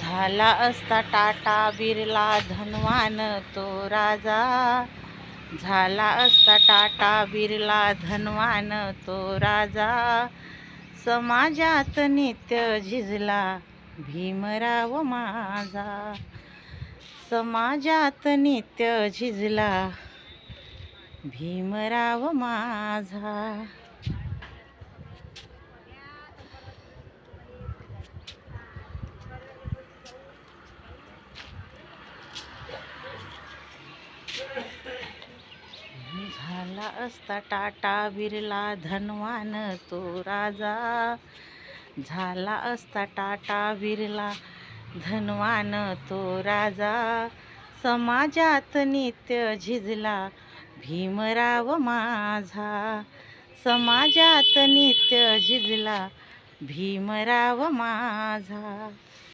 झाला असता टाटा बिर्ला धनवान तो राजा. झाला असता टाटा बिर्ला धनवान तो राजा. समाजात नित्य झिजला भीमराव माझा. समाजात नित्य झिजला भीमराव माझा. झाला असता टाटा बिर्ला धनवान तो राजा. झाला असता टाटा बिर्ला धनवान तो राजा. समाजात नित्य झिजला भीमराव माझा. समाजात नित्य झिजला भीमराव माझा.